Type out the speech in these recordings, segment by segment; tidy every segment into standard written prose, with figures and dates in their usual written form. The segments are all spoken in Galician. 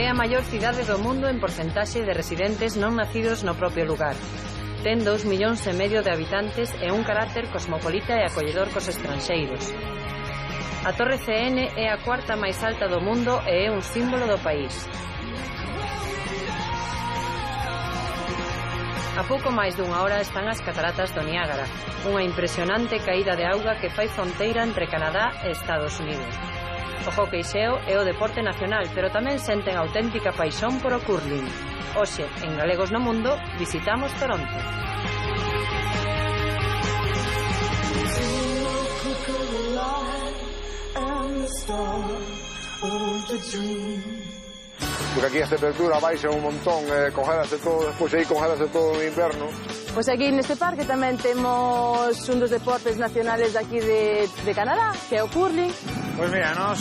É a maior cidade do mundo en porcentaxe de residentes non nacidos no propio lugar. Ten 2,5 millóns de habitantes e un carácter cosmopolita e acolledor cos estranxeiros. A Torre CN é a cuarta máis alta do mundo e é un símbolo do país. A pouco máis dunha hora están as cataratas do Niágara, unha impresionante caída de auga que fai fronteira entre Canadá e Estados Unidos. O hóckey xeo é o deporte nacional, pero tamén senten auténtica paixón por o curling. Hoxe, en Galegos no Mundo, visitamos Toronto. Porque aquí as temperaturas baixan un montón, congelase todo, despois aí congelase todo no inverno. Pois aquí neste parque tamén temos un dos deportes nacionales daqui de Canadá, que é o curling. Pois mira, nós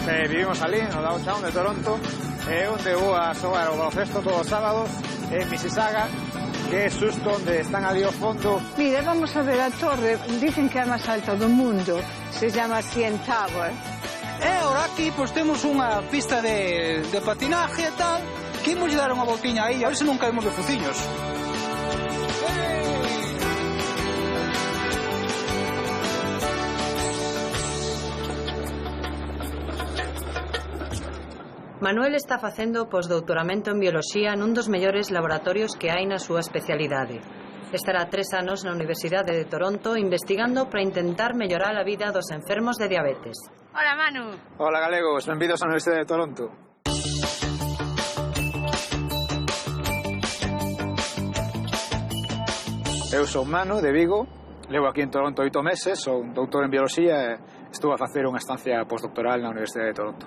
vivimos ali, no downtown de Toronto, onde vou a xogar o baloncesto todos os sábados en Mississauga, que é xusto onde están ali ao fondo. Mira, vamos a ver a torre, dicen que é a máis alta do mundo, se llama CN Tower. E ahora aquí pues temos unha pista de patinaje e tal, que imos dar unha voltiña aí, a ver se non caemos de fociños. Manuel está facendo o posdoutoramento en bioloxía nun dos mellores laboratorios que hai na súa especialidade. Estará 3 anos na Universidade de Toronto investigando para intentar mellorar a vida dos enfermos de diabetes. Hola, Manu. Hola, galegos. Benvidos á Universidade de Toronto. Eu sou Manu, de Vigo. Levo aquí en Toronto 8 meses. Sou un doutor en bioloxía e estuve a facer unha estancia postdoctoral na Universidade de Toronto.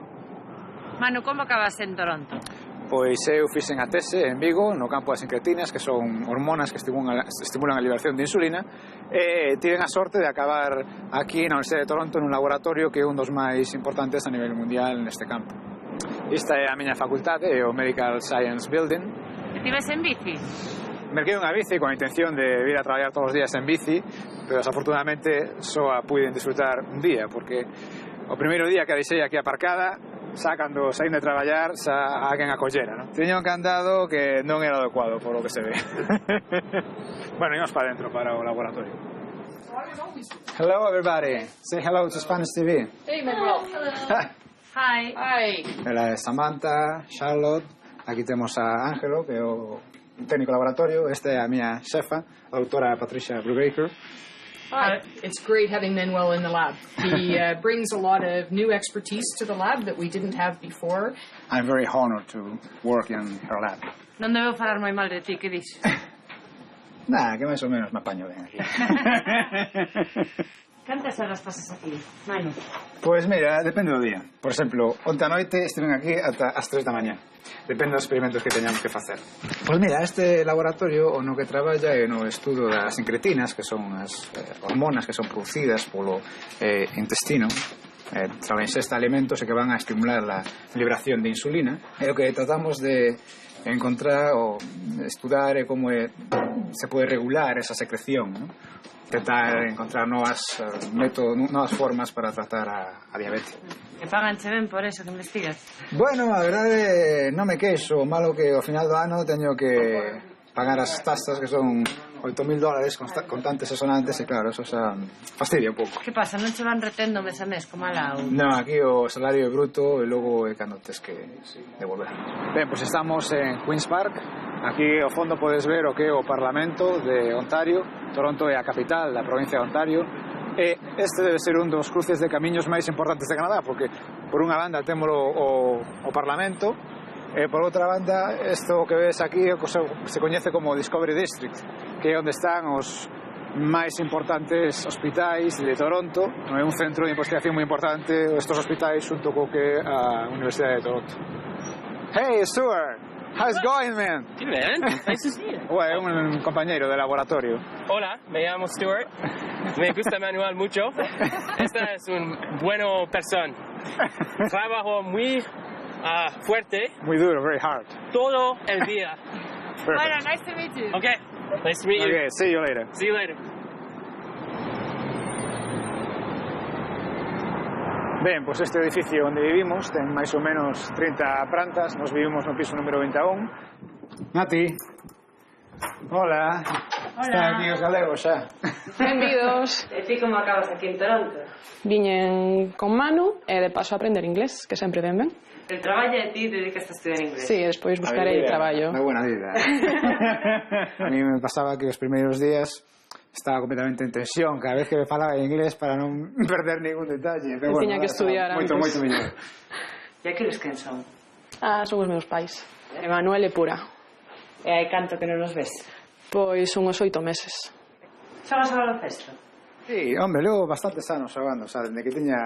Manu, como acabas en Toronto? Pois eu fixen a tese en Vigo, no campo das incretinas, que son hormonas que estimulan a liberación de insulina, e tiven a sorte de acabar aquí na Universidade de Toronto nun laboratorio que é un dos máis importantes a nivel mundial neste campo. Esta é a miña facultade, é o Medical Science Building. E ti ves en bici? Merquei unha bici con a intención de vir a traballar todos os días en bici, pero desafortunadamente só a puiden disfrutar un día, porque o primeiro día que a deixei aquí aparcada, xa cando saín de traballar, xa alguén a collera, non? Tiña un candado que non era adecuado, por lo que se ve. Bueno, íbamos para dentro, para o laboratorio. Hello, everybody. Say hello to Spanish TV. Hey, Manuel. Hi. Hi. Ela é Samantha, Charlotte. Aquí temos a Ángelo, que é o técnico laboratorio. Esta é a miña xefa, a doutora Patricia Brubaker. It's great having Manuel in the lab. He brings a lot of new expertise to the lab that we didn't have before. I'm very honored to work in her lab. Non debo falar moi mal de ti, que dixo? Nah, que máis ou menos me apaño ben aquí. Cantas horas pasas aquí, Manu? Pois mira, depende do día. Por exemplo, onte a noite estiven aquí ata as 3 da mañá. Depende dos experimentos que teñamos que facer. Pois mira, este laboratorio o no que traballa é no estudo das incretinas, que son as hormonas que son producidas polo intestino, tras ingesta de alimentos e que van a estimular a liberación de insulina. E o que tratamos de encontrar ou estudar é como se pode regular esa secreción, ¿no? Intentar encontrar novas formas para tratar a diabetes. E paganche ben por eso que investigas? Bueno, a verdade non me queixo, o malo que ao final do ano teño que pagar as tasas que son $8,000 contantes e sonantes e claro, eso xa fastidia un pouco. Que pasa, non che van retendo mes a mes como alá? Non, aquí o salario é bruto e logo é cando tes que devolver. Ben, pois estamos en Queen's Park. Aquí ao fondo podes ver o que é o Parlamento de Ontario. Toronto é a capital da provincia de Ontario. E este debe ser un dos cruces de camiños máis importantes de Canadá, porque por unha banda temos o Parlamento, e por outra banda, isto que ves aquí se coñece como Discovery District, que é onde están os máis importantes hospitais de Toronto. É un centro de investigación moi importante estes hospitais xunto co que a Universidade de Toronto. Hey, Stuart! How's it going, man? Good, man. Nice to see you. É un compañeiro de laboratorio. Hola, me llamo Stuart. Me gusta Manuel mucho. Esta es un bueno persona. Trabajo muy fuerte. Muy duro, very hard. Todo el día. Bueno, nice to meet you. Okay, nice to meet you. Okay, see you later. See you later. Ben, pois este edificio onde vivimos ten máis ou menos 30 plantas. Nos vivimos no piso número 21. Nati. Hola. Están aquí os galegos xa. Benvidos. E ti como acabas aquí en Toronto? Viñen con Manu e de paso a aprender inglés, que sempre ven ben. El traballo e ti dedicaste a estudiar inglés? Sí, despois buscarei traballo. Unha buena vida. A mí me pasaba que os primeiros días estaba completamente en tensión cada vez que me falaba en inglés para non perder ningún detalle. Pero tiña que estudiar antes. Moito mellor. E aqueles quen son? Son os meus pais. Emanuel e Pura. E hai canto que non nos ves? Pois uns 8 meses. Xogas a baloncesto? Sí, hombre, levo bastantes anos xogando, xa, dende que tiña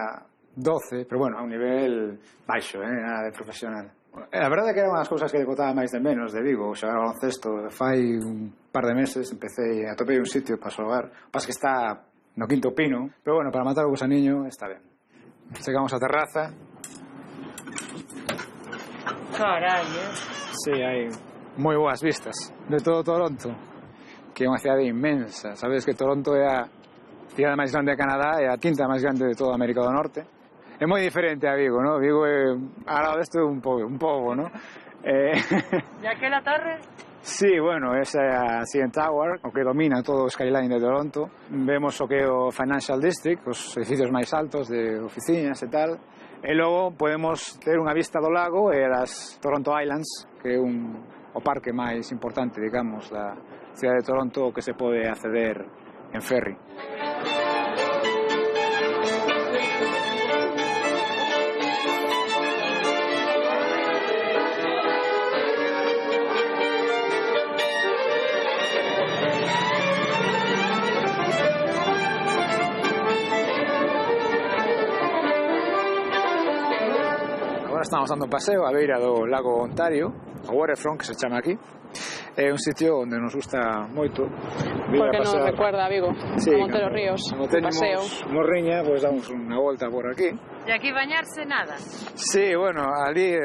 12, pero bueno, a un nivel baixo, nada de profesional. A verdade é que era unhas cousas que botaba máis de menos de Vigo, xogar baloncesto. Fai un par de meses empecé a topei un sitio para xogar. O pas que está no Quinto Pino, pero bueno, para matar o gusaniño está ben. Chegamos á terraza. Carai, Sí, hai moi boas vistas de todo Toronto, que é unha cidade inmensa. Sabes que Toronto é a cidade máis grande de Canadá e a quinta máis grande de toda América do Norte. É moi diferente a Vigo, ¿no? Vigo é, ao lado desto, un pobo, ¿no? E aquela torre? Sí, bueno, esa é a CN Tower, o que domina todo o skyline de Toronto. Vemos o que é o Financial District, os edificios máis altos de oficinas e tal. E logo podemos ter unha vista do lago e das Toronto Islands, que é o parque máis importante, digamos, da cidade de Toronto, que se pode acceder en ferry. Estamos dando un paseo a beira do lago Ontario, o Waterfront, que se chama aquí. É un sitio onde nos gusta moito. Porque nos recuerda a Vigo, sí, a Montero Ríos, un paseo. Morriña, pois damos unha volta por aquí. E aquí bañarse nada? Sí, bueno, ali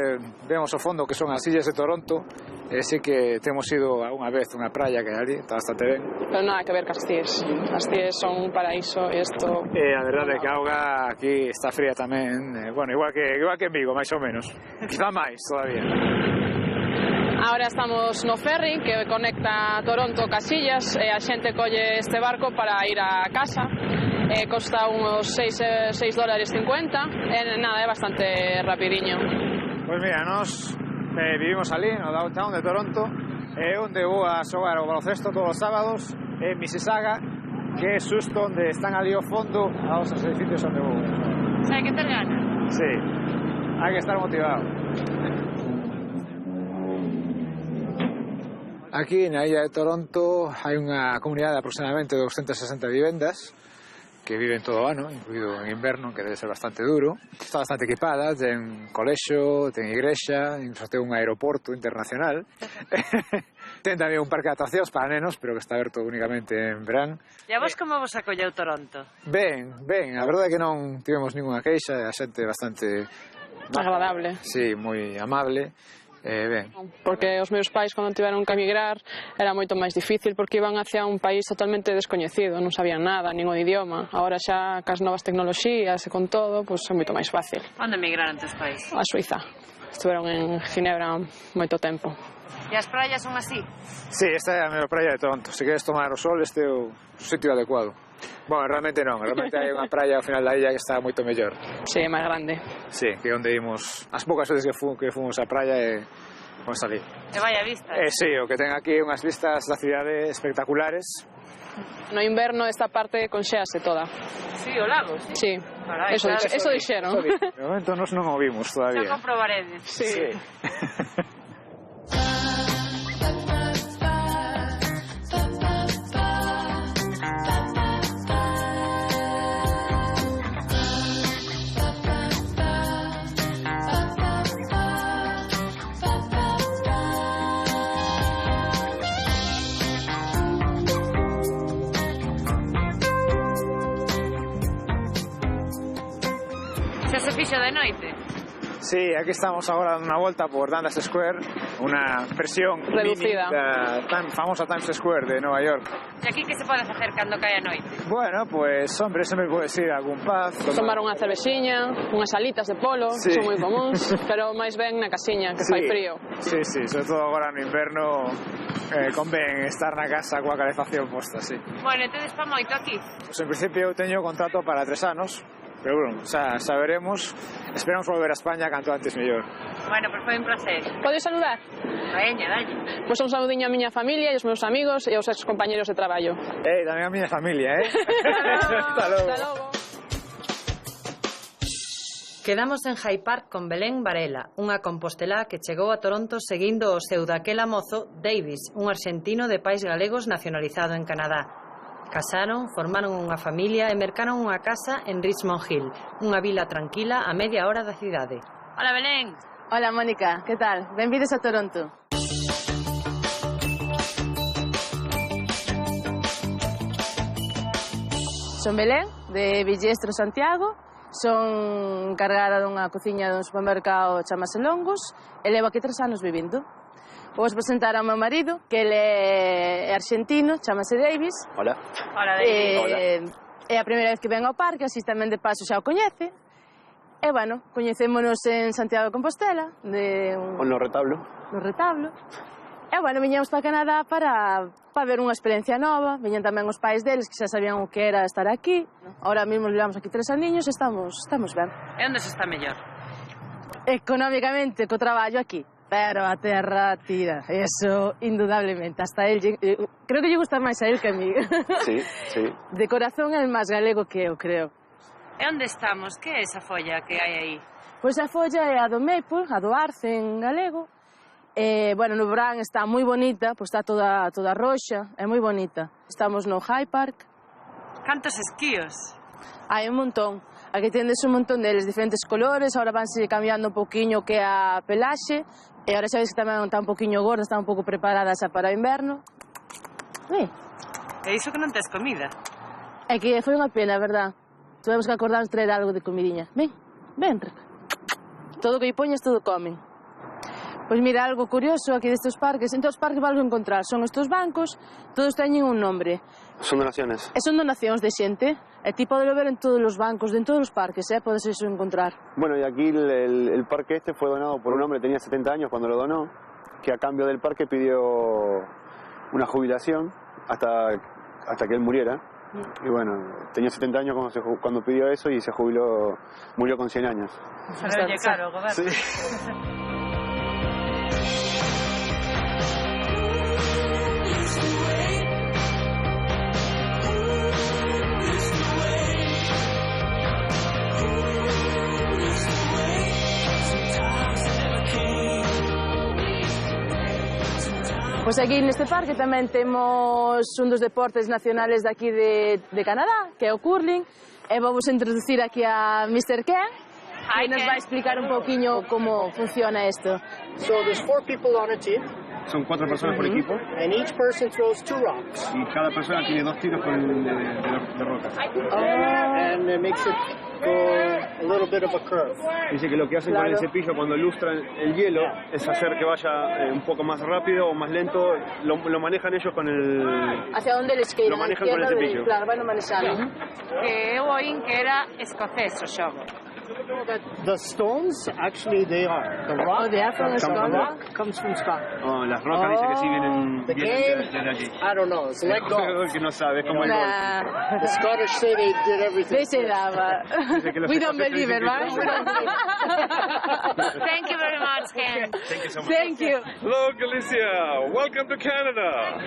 vemos ao fondo que son as illas de Toronto. Sí que temos ido unha vez unha praia que hai ali, está bastante ben. Pero nada que ver cas Cíes. As Cíes son un paraíso e isto... A verdade é que a auga aquí está fría tamén. Bueno, igual que en Vigo, máis ou menos. Quizá máis todavía. Ahora estamos no ferry que conecta Toronto cas illas e a xente colle este barco para ir a casa. Costa uns $6.50 e nada, é bastante rapidiño. Pois mira, nos vivimos ali no downtown de Toronto, é onde vou a xogar o baloncesto todos os sábados en Mississauga, que é xusto onde están ali ao fondo aos edificios onde vou. Hai que ter ganas. Sí, hai que estar motivado. Aquí na illa de Toronto hai unha comunidade de aproximadamente 260 vivendas que viven todo o ano, incluído en inverno, que debe ser bastante duro. Está bastante equipada, ten colexo, ten igrexa, incluso ten un aeroporto internacional. Ten tamén un parque de atraccións para nenos, pero que está aberto únicamente en verán. E a vos como vos acolleu Toronto? Ben, a verdade é que non tivemos ninguna queixa, a xente bastante... agradable. Sí, moi amable. Ben. Porque os meus pais cando tiveron que emigrar era moito máis difícil porque iban hacia un país totalmente descoñecido, non sabían nada, nin o idioma. Agora xa cas novas tecnoloxías e con todo, pois é moito máis fácil. Onde emigraron tes pais? A Suiza. Estiveron en Ginebra moito tempo. E as praias son así? Sí, esta é a mellor praia de Toronto. Se queres tomar o sol, este é o sitio adecuado. Bueno, realmente non, realmente hai unha praia ao final da illa que está moito mellor. Sí, é máis grande. Sí, que onde imos, as poucas veces que fomos á praia e vamos ali. E vaya vista. Sí, o que ten aquí unhas vistas da cidade espectaculares. No inverno esta parte conxéase toda. Sí, o lago, sí. Sí, carai, eso dixeron. De momento nos non o vimos todavía. Xa comprobaredes. Sí. Xa se fixo de noite? Sí, aquí estamos ahora dando una vuelta por Dundas Square, una versión reducida da tan famosa Times Square de Nueva York. E aquí que se pode facer cando cae a noite? Bueno, pues, hombre, sempre puedes ir a algún pub. tomar unha cervexiña, unhas alitas de polo, Sí. son moi comuns, pero máis ben na casiña, que fai frío. Sí, sí, sobre todo agora no inverno convén estar na casa coa calefacción posta, sí. Bueno, entonces pa moito aquí? Pues en principio eu teño contrato para 3 anos, pero bueno, xa veremos. Esperamos volver a España canto antes mellor. Bueno, pues foi un placer. Podes saludar? Veña, dalle. Pois un saludiño a miña familia e os meus amigos e aos ex compañeros de traballo. Tamén a miña familia, Hasta logo. Hasta logo. Quedamos en High Park con Belén Varela, unha compostelá que chegou a Toronto seguindo o seu daquela mozo Davis, un arxentino de pais galegos nacionalizado en Canadá. Casaron, formaron unha familia e mercaron unha casa en Richmond Hill, unha vila tranquila a media hora da cidade. Hola, Belén. Hola, Mónica, que tal? Benvidos a Toronto. Son Belén, de Villestro, Santiago. Son encargada dunha cociña dun supermercado chamase Longos e levo aquí 3 anos vivindo. Vou presentar ao meu marido, que ele é arxentino, chamase Davis. Hola. Hola, Davis. É a primeira vez que ven ao parque, así tamén de paso xa o coñece. E, bueno, coñecémonos en Santiago de Compostela, No retablo. No retablo. E, bueno, viñamos para Canadá para ver unha experiencia nova. Viñan tamén os pais deles, que xa sabían o que era estar aquí. Ahora mesmo levamos aquí 3 aniños e estamos ben. E onde se está mellor? Económicamente, co traballo aquí. Pero a terra tira, eso indudablemente. Hasta él, creo que lle gusta máis a él que a mí. Sí, sí. De corazón é el máis galego que eu, creo. E onde estamos? Que é esa folla que hai aí? Pois a folla é a do maple, a do arce en galego. Bueno, no verán está moi bonita, pois está toda roxa, é moi bonita. Estamos no High Park. Cantos esquíos? Hai un montón. Aquí tendes un montón deles, diferentes colores, ahora vanse cambiando un poquinho que a pelaxe, e ahora xa veis que tamén está un poquinho gorda, está un pouco preparada xa para o inverno. E iso que non tes comida? É que foi unha pena, verdad? Tuvemos que acordarnos traer algo de comidiña. Ven, todo o que lle poñes, todo comen. Pois mira, algo curioso aquí destes parques, en todos os parques vamos a encontrar, son estes bancos, todos teñen un nombre. Son donaciones. E son donacións de xente, e ti podelo ver en todos os bancos, en todos os parques, podes eso encontrar. Bueno, y aquí el parque este fue donado por un hombre, tenía 70 años cuando lo donó, que a cambio del parque pidió una jubilación hasta que él muriera. Y bueno, tenía 70 años cuando pidió eso y se jubiló, murió con 100 años. Pero oye, claro, gobierno. Sí. Pois aquí neste parque tamén temos un dos deportes nacionales de aquí de Canadá, que é o curling, e vamos introducir aquí a Mr. Ken, que nos vai explicar un poquinho como funciona isto. So there's 4 people on a team. Son 4 personas por equipo. And each person throws 2 rocks. Y cada persona tiene 2 tiros de roca. And it makes it go a little bit of a curve. Dice que lo que hacen con el cepillo cuando lustran el hielo es hacer que vaya un poco más rápido o más lento. Lo manejan ellos con el... Hacia onde les queiran. Lo manejan con el cepillo. Claro, van a manejarlo. Que eu oín que era escocés o xogo. The stones, actually, they are. The rock, comes from Scotland. Oh, las rocas dice que sí vienen the game, de allí. I don't know, it's like golf. Que no sabe, como el golf. The Scottish say they did everything. They say that, we don't believe it, right? Thank you very much, Ken. Thank you so much. Thank you. Hello, Galicia. Welcome to Canada.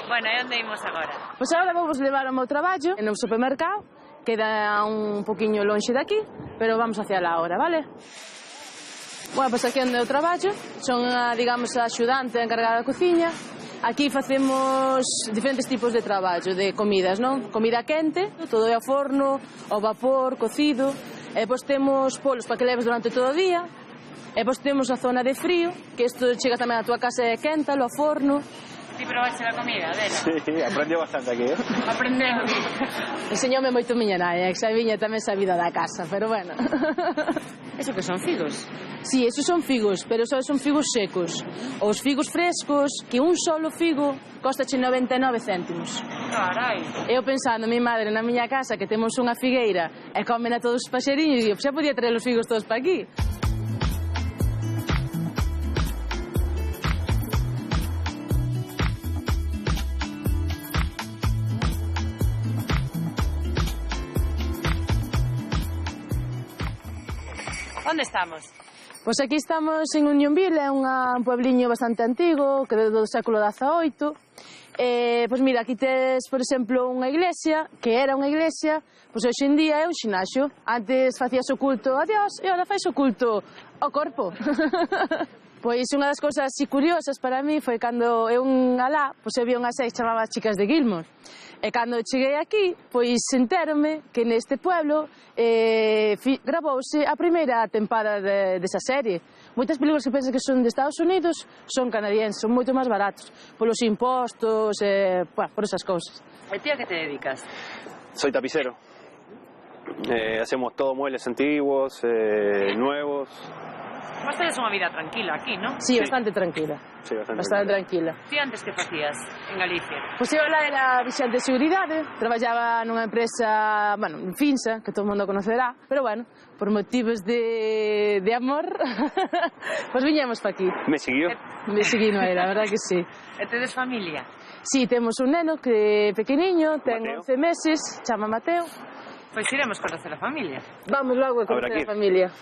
Bueno, e onde imos agora? Pois agora vamos levar ao meu traballo no supermercado. Queda un poquinho lonxe de aquí, pero vamos hacia lá ahora, vale? Bueno, pois aquí onde eu traballo, son, digamos, a axudante encargada da cociña. Aquí facemos diferentes tipos de traballo, de comidas, non? Comida quente, todo é ao forno, ao vapor, cocido. E pois temos polos para que leves durante todo o día. E pois temos a zona de frío, que isto chega tamén a túa casa e quéntalo ao forno. Ti probaste a comida, Adela? Sí, aprendió bastante aquí, Aprendeu. Enseñoume moito miña nai, que xa viña tamén sabida da casa, pero bueno. Eso que son figos? Sí, esos son figos, pero só son figos secos. Os figos frescos, que un solo figo costache 99 céntimos. Carai. Eu pensando, mi madre na miña casa que temos unha figueira e comen a todos os paxeriños, e digo, xa podía traer os figos todos para aquí. Onde estamos? Pois aquí estamos en Unionville, é un puebliño bastante antigo, que é do século XVIII. Pois mira, aquí tes, por exemplo, unha iglesia, que era unha iglesia, pois hoxe en día é un xinaxo. Antes facías o culto a Dios e agora fais o culto ao corpo. Pois unha das cousas así curiosas para mí foi cando eu alá, pois eu vi unha serie que chamaba Chicas de Gilmore. E cando cheguei aquí, pois entérome que neste pueblo gravouse a primeira tempada desa serie. Moitas películas que pensan que son de Estados Unidos son canadienses, son moito máis baratos, polos impostos, por esas cousas. E ti a que te dedicas? Soy tapicero. Hacemos todo muebles antiguos, nuevos. Vos tedes unha vida tranquila aquí, non? Sí, bastante tranquila. Sí, bastante tranquila. Ti antes que facías en Galicia? Pois eu lá era vixante de seguridade, traballaba nunha empresa, bueno, en Finsa, que todo o mundo conocerá, pero bueno, por motivos de amor, pois viñamos pa aquí. ¿Me siguió? Me seguí, non era, a verdad que sí. E tedes familia? Sí, temos un neno que é pequeniño, ten 11 meses, chama Mateo. Pois iremos conocer a familia. Vamos logo a conocer a familia.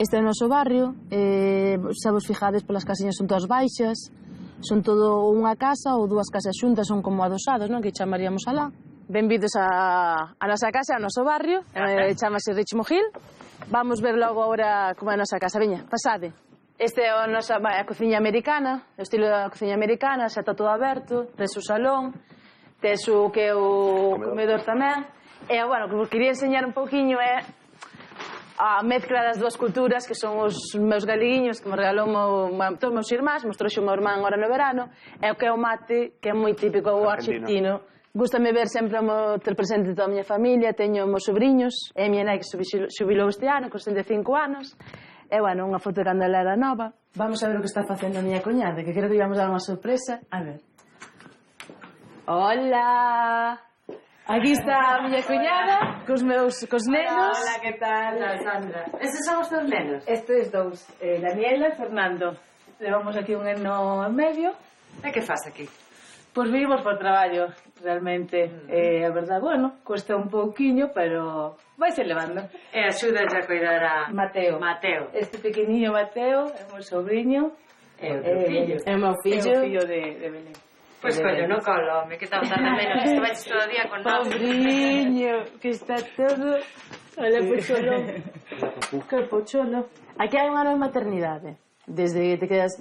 Este é o noso barrio, xa vos fijades polas casiñas son todas baixas, son todo unha casa ou dúas casas xuntas, son como adosados, non? Que chamaríamos alá. Benvidos a nosa casa, ao noso barrio, chamase Richmond Hill. Vamos ver logo agora como é a nosa casa, veña, pasade. Este é a nosa a cociña americana, o estilo da cociña americana, xa está todo aberto, tes o salón, tes o que é o comedor tamén. E, bueno, que vos quería enseñar un pouquiño é a mezcla das dúas culturas, que son os meus galeguiños, que me regalou todos os meus irmáns, me trouxe o meu irmán agora no verano, e o que é o mate, que é moi típico o argentino. Gústame ver sempre ter presente toda a miña familia, teño meus sobrinhos, e a miña nai que xubilou este ano, con 65 anos, e, bueno, unha foto de cando ela era nova. Vamos a ver o que está facendo a miña coñada, que creo que íamos dar unha sorpresa. A ver. Hola! Aquí está a miña cuñada, cos nenos. Hola, que tal? Sandra. Estes son os teus nenos? Estes dous, Daniela e Fernando. Levamos aquí un neno en medio. E que faz aquí? Pois vivimos por traballo, realmente. A verdade, bueno, cuesta un pouquiño, pero vaise levando. E axudas a cuidar a Mateo. Este pequeniño Mateo é o meu sobrinho. É o teu fillo. É o meu fillo. É o fillo de Belén. Pois collo, non colo, me que estaba tan de menos, que vais todo o día con nós. Pobriño, que está todo... Olha, pocholo. Que pocholo. Aquí hai unha nova maternidade. Desde que te das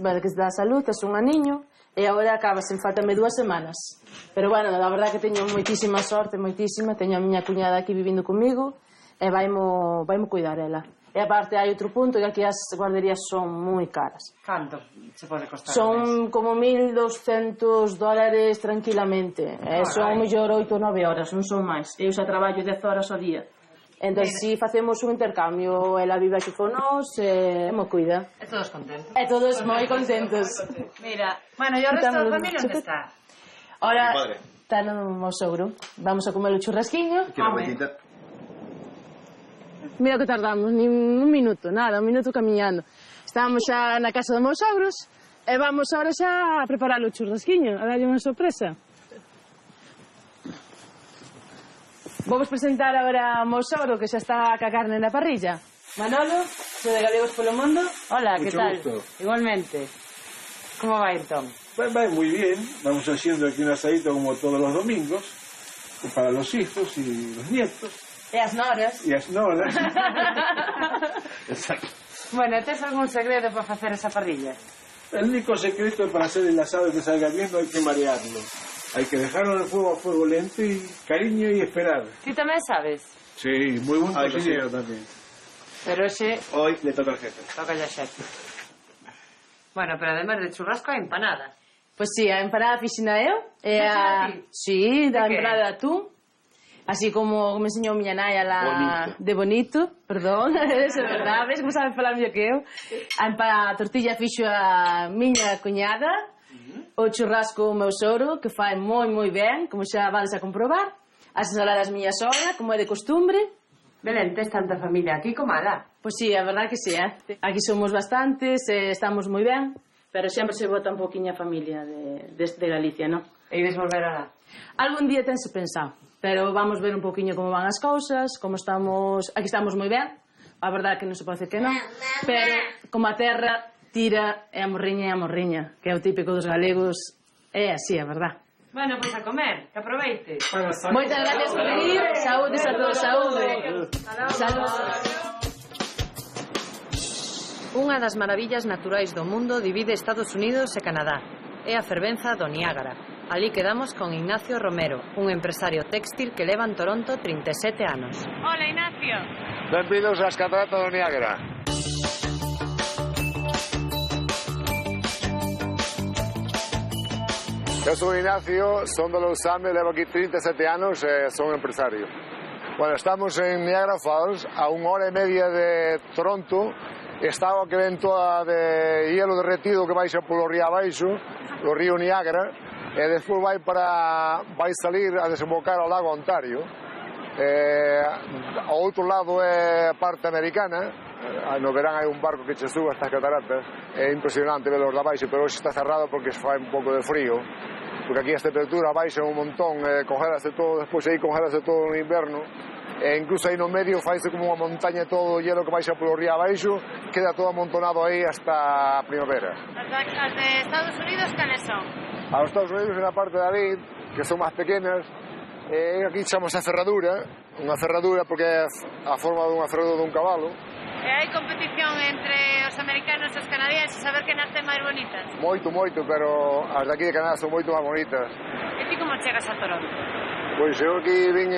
a luz, tes un aniño, e agora acabas, faltame 2 semanas. Pero, bueno, a verdade que teño moitísima sorte, moitísima. Teño a miña cuñada aquí vivindo comigo, e vaimo cuidar ela. E aparte hai outro punto, que aquí as guarderías son moi caras. Canto se pode costar? Son como $1,200 tranquilamente. Son mellor 8 ou 9 horas, non son máis. Eu xa traballo 10 horas ao día. Entón, si facemos un intercambio, ela vive aquí con nós, e mo cuida. E todos contentos. E todos moi contentos. Mira, bueno, e o resto da familia onde está? Ora, está no meu sogro. Vamos a comer o churrasquiño. Mira que tardamos, ni un minuto, nada, un minuto camiñando. Estábamos xa na casa dos meus sogros e vamos agora xa a preparar o churrasquiño, a darlle unha sorpresa. Vou vos presentar agora ao meu sogro, que xa está ca carne na parrilla. Manolo, sou de Galegos polo Mundo. Hola, que tal? Igualmente. ¿Cómo va entón? Va muy bien, vamos haciendo aquí un asadito como todos los domingos, para los hijos y los nietos. E as noras. E as noras. Exacto. Bueno, ¿tienes algún secreto para hacer esa parrilla? El único secreto para hacer el asado que salga bien no hay que marearlo. Hay que dejarlo en el fuego a fuego lento y cariño y esperar. Ti tamén sabes? Sí, muy buen cocinero también. Pero ese... Hoy le toca al jefe. Toca al xefe. Bueno, pero además de churrasco, hai empanada. Pois si, a empanada fixina eu. Sí, da empanada de atún. Así como me enseñou miña nai de bonito, perdón, eso é verdade, ves como sabe falar mellor que eu. A tortilla fixo a miña cuñada, o churrasco o meu sogro, que fai moi ben, como xa vades a comprobar. As ensaladas miña sogra, como é de costumbre. Belén, tes tanta familia aquí como alá. Pois sí, a verdade que sí, Aquí somos bastantes, estamos moi ben, pero sempre se vota un poquinho a familia de Galicia, non? E ides volver alá? Algún día tense pensado, pero vamos ver un poquinho como van as cousas, como estamos... Aquí estamos moi ben, a verdade que non se pode decir que non, pero como a terra tira e a morriña, que é o típico dos galegos, é así, a verdade. Bueno, pois a comer, que aproveite. Moitas gracias por venir. Saúdes a todos, saúde. Saúde. Unha das maravillas naturais do mundo divide Estados Unidos e Canadá. É a fervenza do Niágara. Alí quedamos con Ignacio Romero, un empresario téxtil que leva en Toronto 37 anos. Hola, Ignacio. Benvidos ás cataratas do Niágara. Eu sou Ignacio, son de Los Ángeles, levo aquí 37 anos e son empresario. Bueno, estamos en Niagara Falls, a 1 hora e media de Toronto. Está o que ven toda de hielo derretido que baixa polo río abaixo, o río Niágara, e despois vai salir a desembocar ao lago Ontario. Ao outro lado é a parte americana. No verán hai un barco que che suba estas cataratas. É impresionante velos de abaixo, pero hoxe está cerrado porque se fai un pouco de frío, porque aquí a temperatura baixa un montón, congelase todo, despois aí congelase todo no inverno, e incluso aí no medio faise como unha montaña todo o hielo que baixa polo río abaixo, queda todo amontonado aí hasta a primavera. As de Estados Unidos, cales son? Aos Estados Unidos é na parte de ali, que son máis pequenas, e aquí chamamos a ferradura, unha ferradura porque é a forma dunha ferradura dun cabalo. E hai competición entre os americanos e os canadienses a ver quen as ten máis bonitas? Moito, pero as de aquí de Canadá son moito máis bonitas. E ti como chegas a Toronto? Pois eu aquí vin,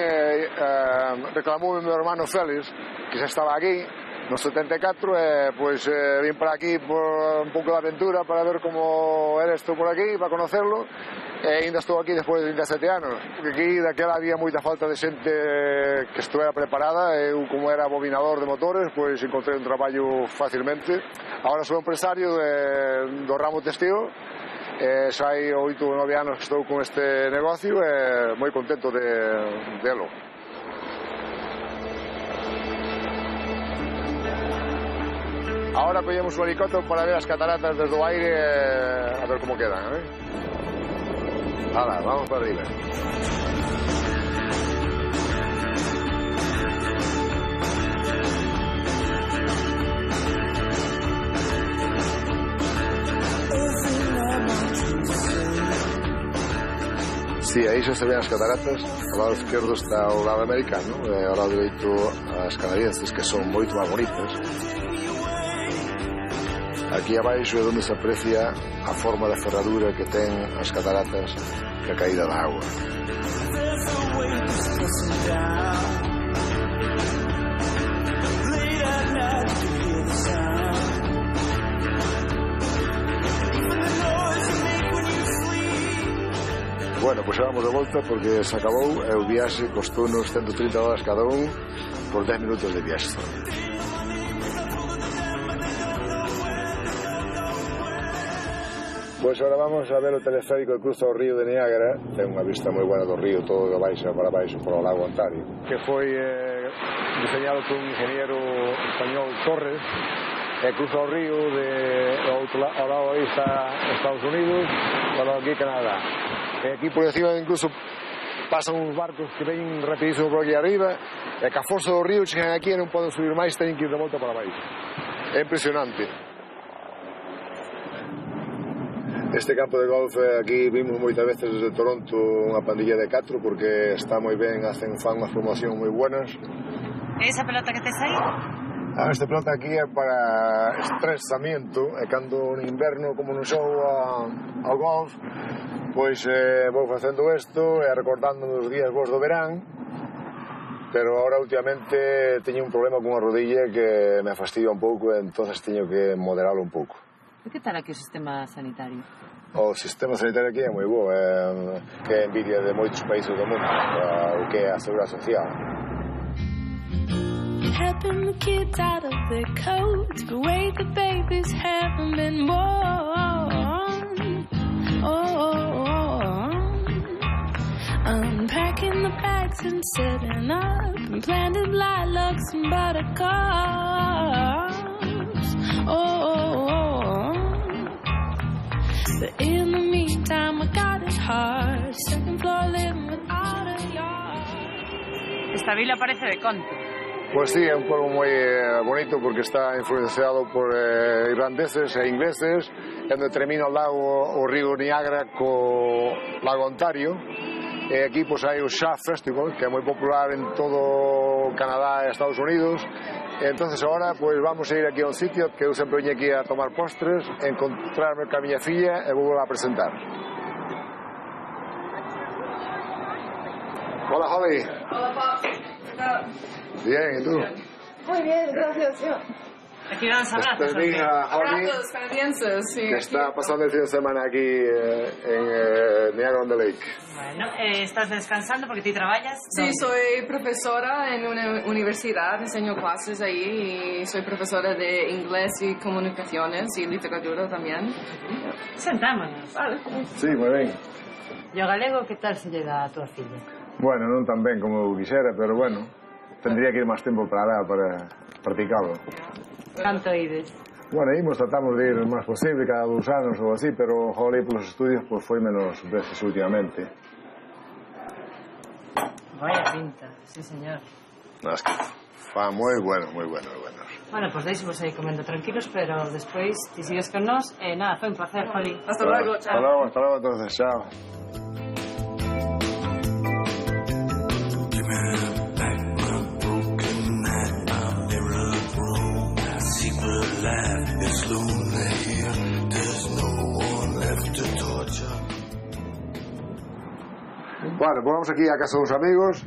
reclamou o meu hermano Félix, que xa estaba aquí, no 74, e pois vin para aquí por un pouco de aventura para ver como era isto por aquí, para conocerlo, e ainda estou aquí despois de 37 anos, porque aquí daquela había moita falta de xente que estuvera preparada. Eu, como era bobinador de motores, pois encontrei un traballo facilmente. Agora sou empresario do ramo textil, xa hai 8 ou 9 anos que estou con este negocio e moi contento delo. Ahora collemos un helicóptero para ver as cataratas desde o aire, a ver como quedan, Hala, vamos para arriba. Sí, aí xa se ven as cataratas. Ao lado esquerdo está o lado americano e ao lado dereito as canadienses, que son moito máis bonitas. Aquí abaixo é onde se aprecia a forma da ferradura que ten as cataratas e a caída da agua. Bueno, pois xa vamos de volta porque se acabou e o viaxe costounos $130 cada un por 10 minutos de viaxe. Pois agora vamos a ver o teleférico que cruza o río de Niágara. Ten unha vista moi buena do río, todo de baixa para baixo polo lago Ontario, que foi diseñado por un ingeniero español, Torres, e cruza o río ao lado aí está Estados Unidos, ao lado aquí Canadá. E aquí por encima incluso pasan uns barcos que ven rapidísimo por aquí arriba, e que a forza do río chegan aquí e non poden subir máis, teñen que ir de volta para baixo. É impresionante. Este campo de golf aquí vimos moitas veces desde Toronto unha pandilla de 4 porque está moi ben, fan unhas promocións moi buenas. E esa pelota que tes aí? Esta pelota aquí é para estresamiento, e cando no inverno, como non xogo ao golf, Pois vou facendo isto e recordando os días vos do verán, pero ahora últimamente teño un problema cunha rodilla que me fastidia un pouco e entonces teño que moderarlo un pouco. E que tal aquí o sistema sanitario? O sistema sanitario aquí é moi bo, que é envidia de moitos países do mundo, o que é a seguridade social. Helping the kids out of their coats, the way the babies haven't been born. Unpacking the bags and setting up and planted lilacs and buttercups. But in the meantime I got it hard, second floor living without a yard. Esta vila parece de conto. Pois sí, é un pueblo moi bonito porque está influenciado por irlandeses e ingleses, onde termina o río Niagara co lago Ontario. E aquí pois hai o Shaw Festival, que é moi popular en todo Canadá e Estados Unidos. E entonces agora pois vamos a ir aquí a un sitio que eu sempre veño aquí a tomar postres, encontrarme ca miña filla e vou a presentar. Hola, Holly. Hola, Pop. Bien, ¿y tú? Muy bien, gracias. Aquí vamos a hablar. Esta es mi hija Holly, canadienses, sí. que está pasando el fin de semana aquí en Niagara-on-the-Lake. Bueno, ¿estás descansando porque tú trabajas? Sí, soy profesora en una universidad, enseño clases ahí y soy profesora de inglés y comunicaciones y literatura también. Sentámonos. Vale. Sí, moi ben. E o galego, que tal se lle dá a tua filla? Bueno, non tan ben como eu quixera, pero bueno, tendría que ir máis tempo para lá para practicalo. Canto ides? Bueno, ímos, tratamos de ir o máis posible, cada 2 anos ou así, pero Holly polos estudios pues, foi menos veces últimamente. Vaya pinta, sí señor. Nas que fa moi bueno, moi bueno, moi bueno. Bueno, pues deixemos aí comendo tranquilos, pero despois ti sigues con nós e nada, foi un placer, Holly. Hasta luego, chao. Hasta luego entonces, chao. Bueno, pues vamos aquí a casa dos amigos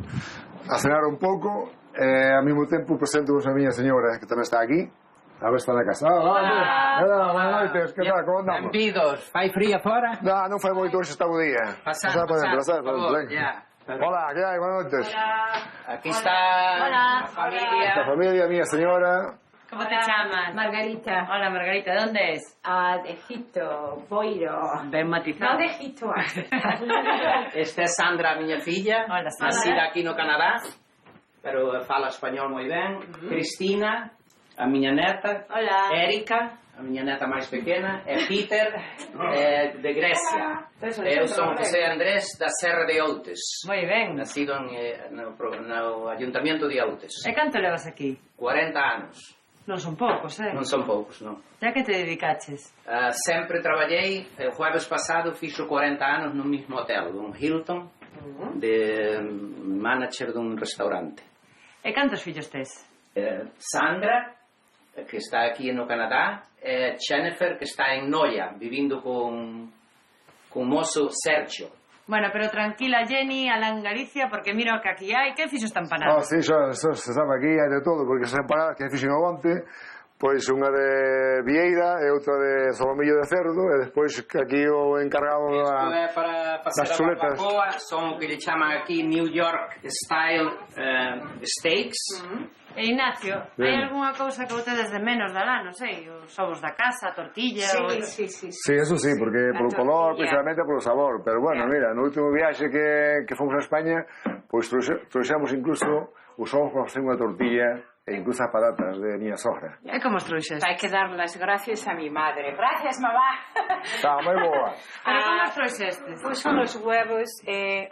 a cenar un pouco e ao mesmo tempo presento a miña señora que tamén está aquí. A ver, está na casa. Hola, buenas noites, que tal, como andamos? Benvidos, fai fría fora? Non foi moito hoxe, está o día. Pasad, Hola, que hai, buenas noites. Aquí está la familia. La familia, miña señora. ¿Cómo te llamas? Margarita. Hola, Margarita, ¿de dónde es? De Egipto, Boiro. Ben matizado. No de Egipto. Esta é Sandra, a miña filla, Hola, Sandra. nacida aquí no Canadá, pero fala español moi ben. Cristina, a miña neta. Hola. Erika, a miña neta máis pequena, e Peter, de Grecia. Eu son José Andrés da Serra de Outes. Moi ben. Nacido no Ayuntamiento de Outes. E canto levas aquí? 40 anos. Non son poucos, Non son poucos, non. Ya que te dedicaches? Sempre traballei, o jueves pasado fixo 40 anos no mismo hotel, dun Hilton, de manager dun restaurante. E cantos fillos tes? Sandra, que está aquí no Canadá, e Jennifer, que está en Noia, vivindo con mozo Sergio. Bueno, pero tranquila, Jenny, alá en Galicia, porque miro que aquí hai. Que fixo esta empanada? Sí, xa se sabe aquí, hai de todo, porque as empanadas que fixen o onte, pois unha de vieira e outra de solomillo de cerdo, e despois que aquí o encargado para facer a barbacoa, son o que lle chaman aquí New York Style Steaks. E Ignacio, hai algunha cousa que votedes de menos da lá, non sei, os ovos da casa, a tortilla... Sí. Sí, eso sí, porque polo color, principalmente polo sabor, pero bueno, mira, no último viaxe que fomos a España, pois trouxemos incluso os ovos para facer unha tortilla e incluso as patatas de miña sogra. E como os trouxes? Hay que dar las gracias a mi madre. Gracias, mamá. Está moi boa. Pero como os trouxestes? Puso unos huevos,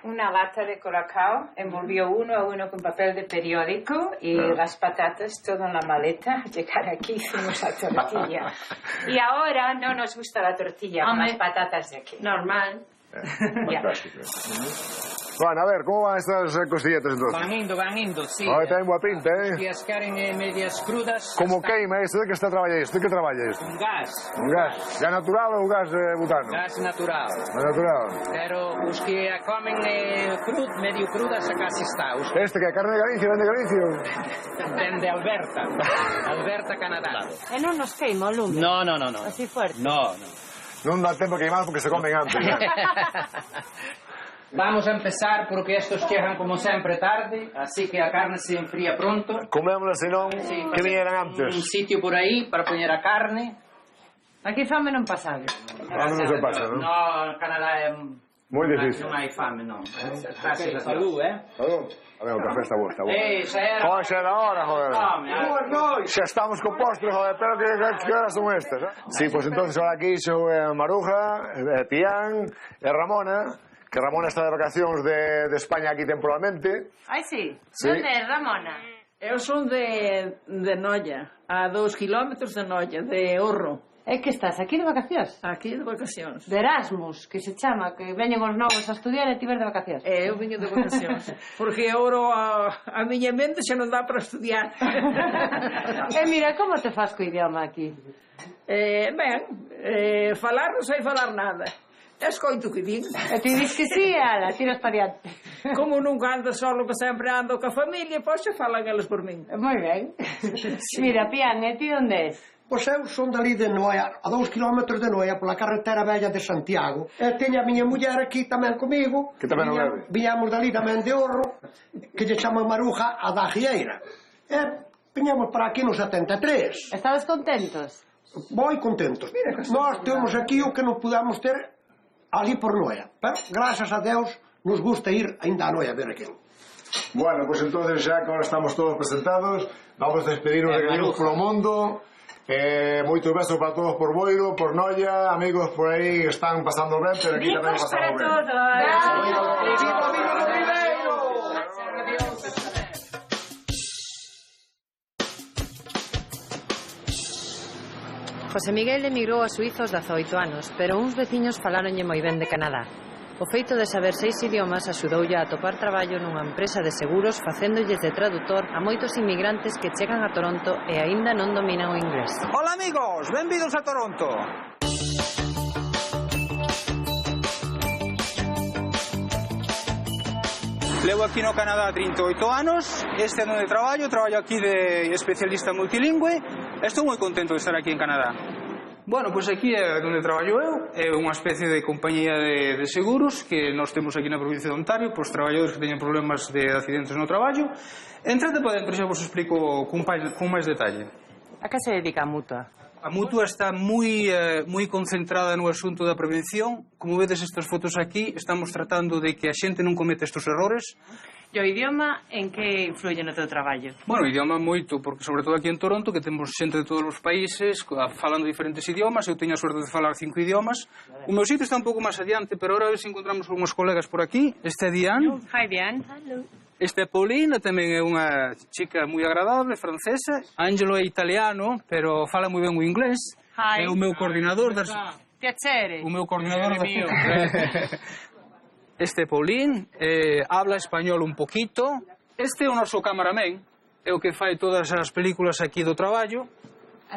una lata de colacao, envolvió uno a uno con papel de periódico y las patatas todo en la maleta. Llegar aquí hicimos la tortilla. Y ahora no nos gusta la tortilla con las patatas de aquí. Normal. Fantástico. Bueno, a ver, como van estas costilletas entonces? Van indo, sí. Ahora ten boa pinta, Que as queren medias crudas. Como queima isto? De que está a traballar isto? De que traballa isto? Un gas. Un gas? Gas natural ou gas butano? Gas natural. Natural. Pero os que a comen medio crudas a casi está. Este que é carne de Galicia, vende Galicia? Vende Alberta. Alberta, Canadá. E non nos queima o lume? No. Así fuerte? No. Non dá tempo a queimar porque se comen antes. Vamos a empezar porque estos chegan como sempre tarde, así que a carne se enfría pronto. Comémosla senón que viñeran antes. Un sitio por aí para poñer a carne. Aquí fame non pasable. Non se pasa, non? No, Canadá é moi difícil. Non hai fame, non. Gracias a Salud, Salud. A ver, o café está bo, está bo. Xa era. Xa era hora, joder. Xa estamos con postre, joder, pero que horas son estas, Sí, pues entonces ahora aquí son Maruja, Pián e Ramona, que Ramona está de vacacións de España aquí temporalmente. Ai, sí? Sí. Onde é Ramona? Eu son de Noia, a 2 kilómetros de Noia, de Orro. É que estás aquí de vacacións? Aquí de vacacións. De Erasmus, que se chama, que veñen os novos a estudiar e ti ver de vacacións. Eu viño de vacacións, porque oro a miña mente xa non dá para estudiar. E mira, como te faz co idioma aquí? Falar non sei falar nada. Escoito que din. E ti dis que sí, ala, tiras para diante. Como nunca ando solo, que sempre ando ca familia, pois xa falan eles por min. Moi ben. Mira, Pián, e ti onde és? Pois eu son dali de Noia, a 2 kilómetros de Noia, pola carretera vella de Santiago. E teña a miña muller aquí tamén comigo. Que tamén non bebe. Viñamos dali tamén de Orro, que lle chaman Maruja a da Rieira. E viñamos para aquí no 73. Estabas contentos? Moi contentos. Nós temos aquí o que non pudamos ter ali por Noia. Pero, gracias a Deus, nos gusta ir ainda a Noia a ver aquilo. Bueno, pues entonces ya que ahora estamos todos presentados, vamos a despedirnos de que venimos polo mundo. Moitos besos para todos por Boiro, por Noia, amigos por aí están pasando ben, pero aquí tamén pasamos ben. José Miguel emigrou a Suíza aos 18 anos, pero uns veciños faláronlle moi ben de Canadá. O feito de saber 6 idiomas axudoulle a atopar traballo nunha empresa de seguros facéndolles de traductor a moitos inmigrantes que chegan a Toronto e aínda non dominan o inglés. Hola amigos, benvidos a Toronto. Levo aquí no Canadá 38 anos, este ano de traballo aquí de especialista multilingüe. Estou moi contento de estar aquí en Canadá. Bueno, pois aquí é onde traballo eu, é unha especie de compañía de seguros que nós temos aquí na provincia de Ontario para os traballadores que teñen problemas de accidentes no traballo. Entrate para dentro, xa vos explico con máis detalle. A que se dedica a Mutua? A Mutua está moi concentrada no asunto da prevención. Como vedes estas fotos aquí, estamos tratando de que a xente non cometa estes errores. E o idioma en que influye no teu traballo? Bueno, o idioma moito, porque sobre todo aquí en Toronto, que temos xente de todos os países falando diferentes idiomas, eu teño a suerte de falar 5 idiomas. O meu sitio está un pouco máis adiante, pero ahora a ver se encontramos algúns colegas por aquí. Este é Diane. Hi, Diane. Hello. Este é Paulina, tamén é unha chica moi agradable, francesa. Angelo é italiano, pero fala moi ben o inglés. Hi. É o meu coordinador das... Piacere. O meu coordinador das... Este é Paulín, habla español un poquito. Este é o noso cameraman, é o que fai todas as películas aquí do traballo.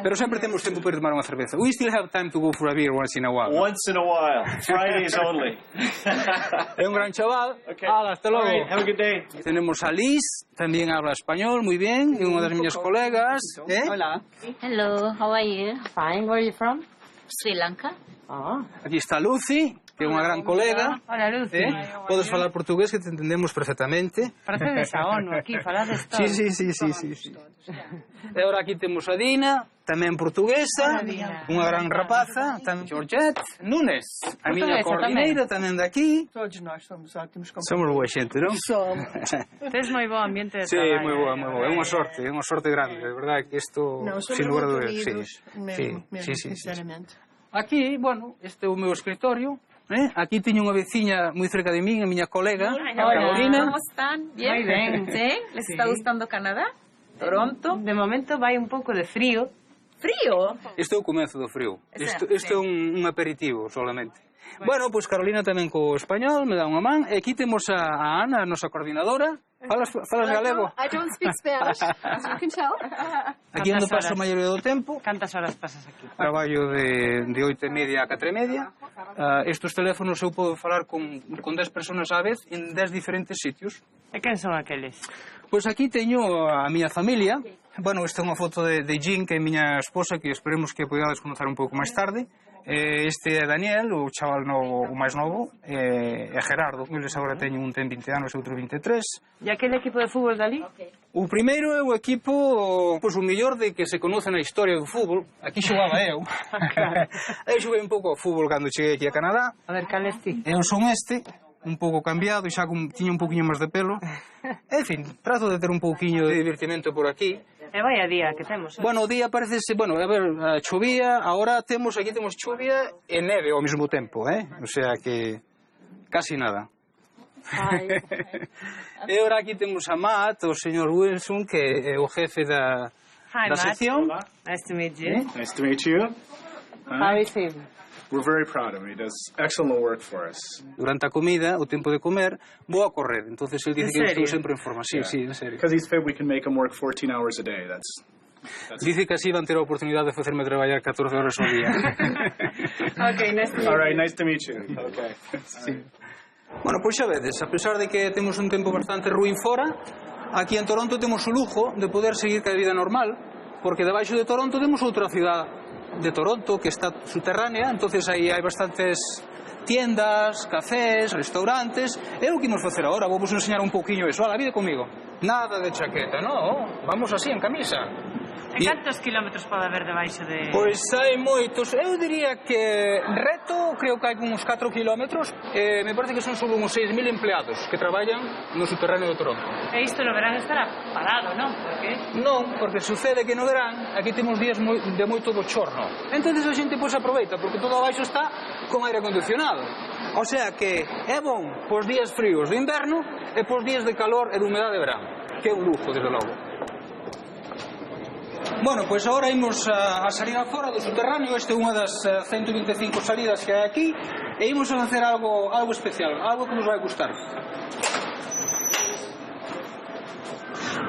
Pero sempre temos tempo para tomar unha cerveza. We still have time to go for a beer once in a while. Once in a while. Fridays only. É un gran chaval. Okay. Hasta logo. Right, have a good day. Tenemos a Liz, tamén habla español moi bien, é unha das miñas colegas. Hola. Hello, how are you? Fine, where are you from? Sri Lanka. Aquí está Lucy, que é unha gran colega. Hola, Lucy. Podes falar portugués que te entendemos perfectamente. Parecedes a ONU aquí, falades todo. Sí. E agora aquí temos a Dina, tamén portuguesa, unha gran rapaza, tamén Georgette Nunes, a miña coordineira tamén de aquí. Todos nós somos ótimos compañeros. Somos boa xente, non? Somos. Tes moi bo ambiente de sí, traballo. Sí, moi boa. É unha sorte grande, de verdade, que isto, sin lugar a dúbidas. Sí, sinceramente. Aquí, bueno, este é o meu escritorio. Aquí teño unha veciña moi cerca de min, a miña colega, Carolina. ¿Cómo están? Bien. Muy bien. ¿Sí? ¿Les está gustando Canadá? Toronto. De momento vai un pouco de frío. ¿Frío? Este é o comezo do frío. Isto é un aperitivo solamente. Bueno, pois Carolina tamén co español, me dá unha man. E aquí temos a Ana, a nosa coordinadora. Falas galego? I don't speak Spanish, as you can tell. Aquí onde paso a maioría do tempo. Cantas horas pasas aquí? Traballo de 8:30 a 4:30. Estes teléfonos eu podo falar con 10 personas á vez en 10 diferentes sitios. E quen son aqueles? Pois aquí teño a miña familia. Bueno, esta é unha foto de Jean, que é miña esposa, que esperemos que podades conocer un pouco máis tarde. Este é Daniel, o chaval novo, o máis novo, e Gerardo. Eles agora teñen un ten 20 anos e outro 23. E aquele equipo de fútbol dali? O primeiro é o equipo, pois o mellor de que se conoce na historia do fútbol. Aquí xogaba eu. Eu xoguei un pouco ao fútbol cando cheguei aquí a Canadá. A ver, cal es ti? Eu son este, un pouco cambiado, e xa tiña un pouquiño máis de pelo. En fin, trato de ter un pouquiño de divertimento por aquí. E vai a día que temos. Bueno, o día parecese, bueno, a ver, chovía, agora aquí temos chuvia e neve ao mesmo tempo, o sea que casi nada. E agora aquí temos a Matt, o señor Wilson, que é o jefe da sección. Nice to meet you. Nice to meet you. How is he? We're very proud of him. He does excellent work for us. Durante a comida, o tempo de comer, vou a correr. Entonces ele dice que eu estou sempre en forma. Sí, sí, en serio. Because he's fit, we can make him work 14 hours a day. Dice que así van ter a oportunidade de facerme traballar 14 horas ao día. Okay, nice to meet you. All right, nice to meet you. Okay. Sí. Bueno, pois xa vedes, a pesar de que temos un tempo bastante ruín fora, aquí en Toronto temos o lujo de poder seguir ca vida normal, porque debaixo de Toronto temos outra cidade de Toronto que está subterránea, entonces aí hai bastantes tiendas, cafés, restaurantes. É o que imos facer agora, vou vos enseñar un pouquiño eso. Ala, vide comigo. Nada de chaqueta, no, vamos así, en camisa. E cantos kilómetros pode haber debaixo de... Pois hai moitos, eu diría que reto, creo que hai uns 4 kilómetros, me parece que son só uns 6.000 empleados que traballan no subterráneo de Toronto. E isto no verán estará parado, non? Por que? Non, porque sucede que no verán aquí temos días de moito bochorno. Entonces a xente pois aproveita, porque todo abaixo está con aire acondicionado. O sea que é bon pos días fríos de inverno e pos días de calor e de humedade de verán, que é un lujo, desde logo. Bueno, pois agora imos a salir afora do subterráneo. Este é unha das 125 salidas que hai aquí e imos a facer algo especial, algo que nos vai gustar.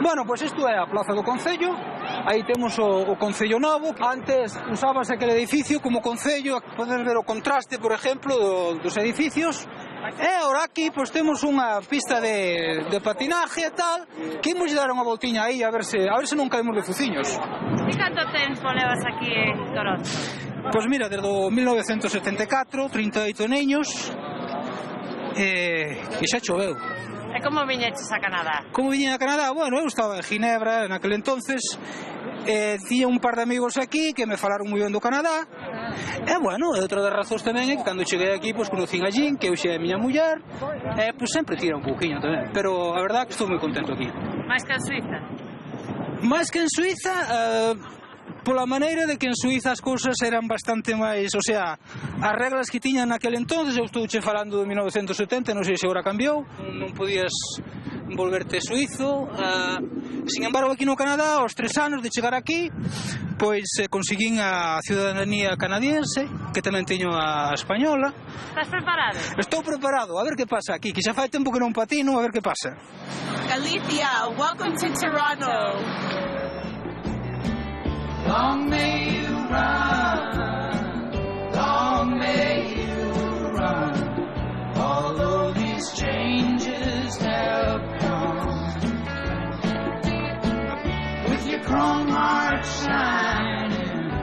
Bueno, pois isto é a Plaza do Concello. Aí temos o Concello Novo. Antes usábase aquele edificio como Concello, podes ver o contraste, por exemplo, dos edificios. E agora aquí pois temos unha pista de patinaje e tal, que imos dar unha voltiña aí a ver se non caemos de fuciños. E canto tempo levas aquí en Toronto? Pois mira, desde o 1974, 38 neños, e xa choveu. E como viñeches a Canadá? Como viñen a Canadá? Bueno, eu estaba en Ginebra naquele entonces, tiña un par de amigos aquí que me falaron moi ben do Canadá. E bueno, outra das razóns tamén é que cando cheguei aquí pois conocín a Jean, que hoxe é a miña muller, e pois sempre tira un pouquiño tamén, pero a verdade que estou moi contento aquí. Máis que en Suiza? Máis que en Suiza, pola maneira de que en Suiza as cousas eran bastante máis, o sea, as reglas que tiñan naquele entonces, eu estou che falando de 1970, non sei se agora cambiou, non podías volverte suizo. Sin embargo, aquí no Canadá, aos 3 anos de chegar aquí, pois conseguín a ciudadanía canadiense, que tamén teño a española. Estás preparado? Estou preparado, a ver que pasa aquí, que xa fai tempo que non patino, a ver que pasa. Galicia, welcome to Toronto. Long may you run, long may you run, although these changes have come. With your chrome heart shining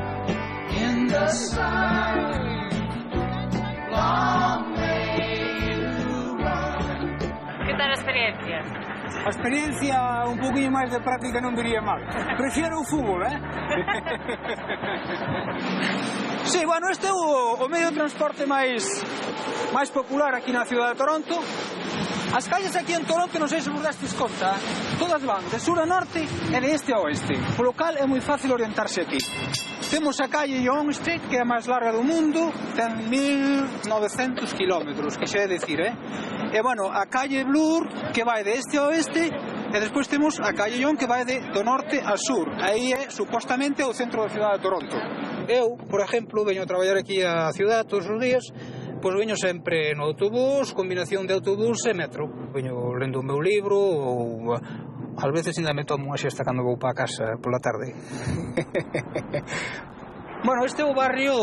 in the sun, long may you run. Que tal a experiencia? A experiencia un poquinho máis de práctica non diría mal. Prefiero o fútbol, Sí, bueno, este é o medio de transporte máis popular aquí na cidade de Toronto. As calles aquí en Toronto, non sei se vos dastes conta, todas van de sur a norte e de este a oeste, polo cal é moi fácil orientarse aquí. Temos a calle Yonge Street, que é a máis larga do mundo, ten 1900 kilómetros, que xa é dicir, E, bueno, a calle Bloor, que vai de este a oeste, e despois temos a calle Yonge, que vai do norte a sur. Aí é, supostamente, o centro da cidade de Toronto. Eu, por exemplo, veño a traballar aquí a cidade todos os días, pois veño sempre no autobús, combinación de autobús e metro. Veño lendo o meu libro ou ás veces ainda me tomo unha xesta cando vou para casa pola tarde. Bueno, este é o barrio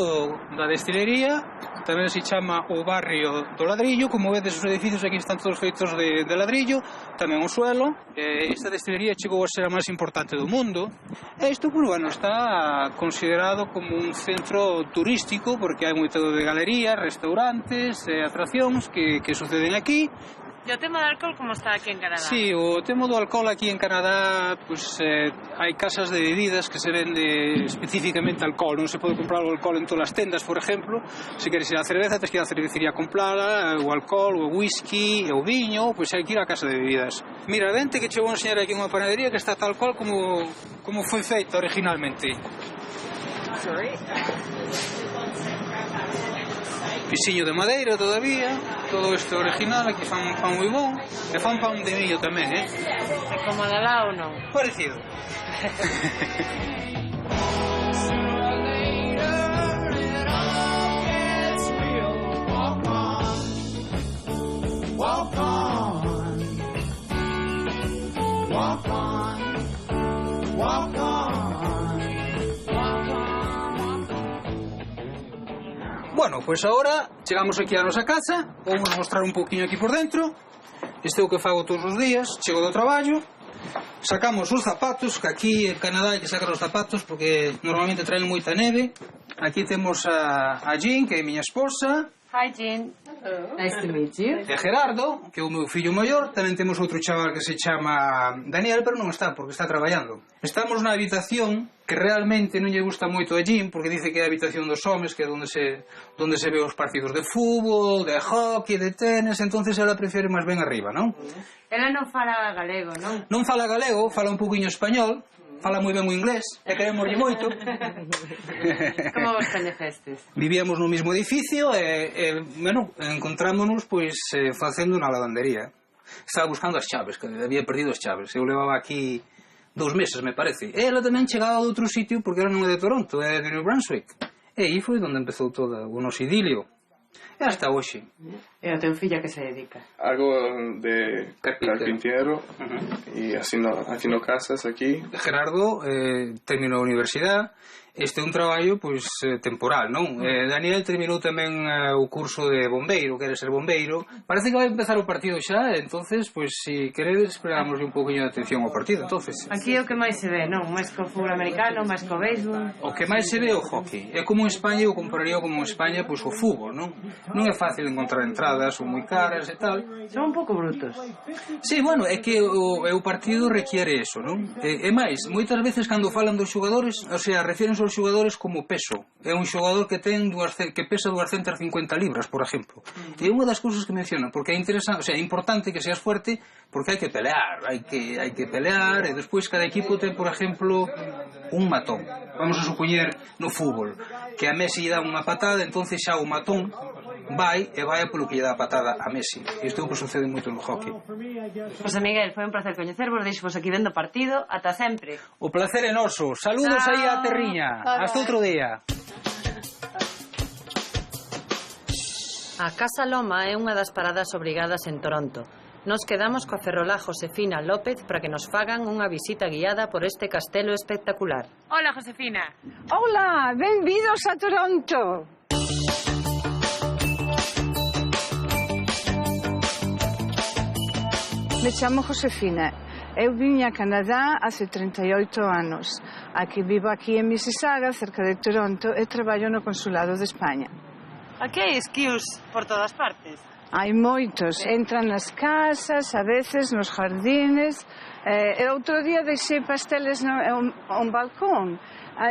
da destilería, tamén se chama o barrio do ladrillo. Como vedes, os edificios aquí están todos feitos de ladrillo, tamén o suelo. Esta destilería chegou a ser a máis importante do mundo. E isto, bueno, está considerado como un centro turístico porque hai moito de galerías, restaurantes e atraccións que suceden aquí. E o tema do alcohol como está aquí en Canadá? Sí, o tema do alcohol aquí en Canadá, pues, hai casas de bebidas que se vende especificamente alcohol. Non se pode comprar o alcohol en todas as tendas, por exemplo. Se queres ir a cerveza, tens que ir a cervecería a comprala, o alcohol, o whisky, o viño, pois hai que ir á casa de bebidas. Mira, vente que che vou enseñar aquí unha panadería que está tal cual como foi feita originalmente. Sorry. Pisiño de madeira todavía, todo isto original, aquí fan un pan moi bon, e fan pan de millo tamén, E como de lá ou non? Parecido. Walk on, walk on, walk on. Bueno, pois agora chegamos aquí á nosa casa, vamos mostrar un pouquinho aquí por dentro. Este é o que fago todos os días, chego do traballo, sacamos os zapatos, que aquí en Canadá hai que sacar os zapatos porque normalmente traen moita neve. Aquí temos a Jean, que é miña esposa. Hi, Jean. Nice to meet you. E Gerardo, que é o meu fillo maior. Tamén temos outro chaval que se chama Daniel, pero non está, porque está traballando. Estamos na habitación que realmente non lle gusta moito a Jim, porque dice que é a habitación dos homes, que é onde se ve os partidos de fútbol, de hockey, de tenis. Entonces ela prefere máis ben arriba, non? Ela non fala galego, non? Non fala galego, fala un poquinho español, fala moi ben o inglés, e queremoslle moito. Como vos coñecestes? Vivíamos no mesmo edificio e bueno, encontrámonos pois facendo unha lavandería. Estaba buscando as chaves, que había perdido as chaves. Eu levaba aquí 2 meses, me parece. E ela tamén chegaba de outro sitio porque ela non é de Toronto, é de New Brunswick. E aí foi onde empezou todo o noso idilio. E hasta hoxe. E a teu filla que se dedica? Algo de carpintero y haciendo casas aquí. Gerardo terminou a universidade. Este é un traballo pois temporal, non? Daniel terminou tamén o curso de bombeiro, quere ser bombeiro. Parece que vai empezar o partido xa, entonces, pois, se queredes, esperamos un poquinho de atención ao partido, entonces. Aquí o que máis se ve, non? Máis co fútbol americano, máis co béisbol. O que máis se ve é o hockey. É como en España, eu compararía como en España, pois o fútbol, non? Non é fácil encontrar entradas, son moi caras e tal. Son un pouco brutos. Sí, bueno, é que o partido requiere eso, non? E máis, moitas veces cando falan dos xogadores, o sea, refírense aos xogadores como peso. É un xogador que pesa 250 libras, por exemplo. E unha das cousas que mencionan, porque é interesante, o sea, é importante que seas fuerte, porque hai que pelear, hai que pelear, e despois cada equipo ten, por exemplo, un matón. Vamos a supoñer no fútbol que a Messi dá unha patada, entonces xa o matón vai polo que lle dá a patada a Messi. Isto é o que sucede moito no hockey. José Miguel, foi un placer coñecervos, deixo-vos aquí vendo partido, ata sempre. O placer é noso. Saludos aí á terriña. Hasta outro día. A Casa Loma é unha das paradas obrigadas en Toronto. Nos quedamos coa ferrolá Josefina López para que nos fagan unha visita guiada por este castelo espectacular. Hola, Josefina. Hola, benvidos a Toronto. Me chamo Josefina. Eu vim a Canadá hace 38 anos. Aquí vivo aquí en Mississauga, cerca de Toronto, e traballo no Consulado de España. Aquí hai skills por todas partes. Hai moitos. Entran nas casas, a veces nos jardines. E outro día deixei pasteles un balcón.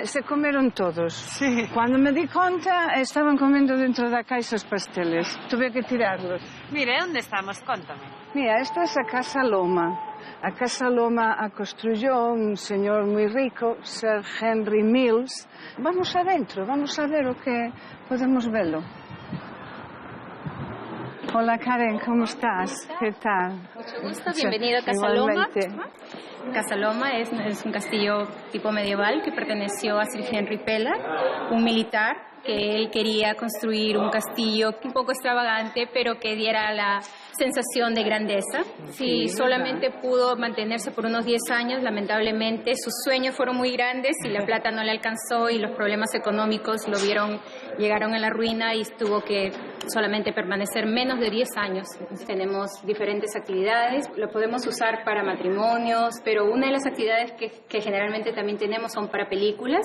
Se comeron todos. Sí. Cuando me di conta, estaban comendo dentro da caixa os pasteles. Tuve que tirarlos. Mire, onde estamos? Contame. Mira, esta é a Casa Loma. A Casa Loma a construyó un señor muy rico, Sir Henry Mills. Vamos adentro, vamos a ver o que podemos verlo. Hola Karen, ¿cómo estás? ¿Qué tal? Mucho gusto, bienvenido a Casa Loma. Casa Loma es un castillo tipo medieval que perteneció a Sir Henry Pellatt, un militar que él quería construir un castillo un poco extravagante, pero que diera la sensación de grandeza. Sí, solamente pudo mantenerse por unos 10 años, lamentablemente sus sueños fueron muy grandes y la plata no le alcanzó y los problemas económicos llegaron a la ruina y tuvo que solamente permanecer menos de 10 años. Tenemos diferentes actividades, lo podemos usar para matrimonios, pero una de las actividades que generalmente también tenemos son para películas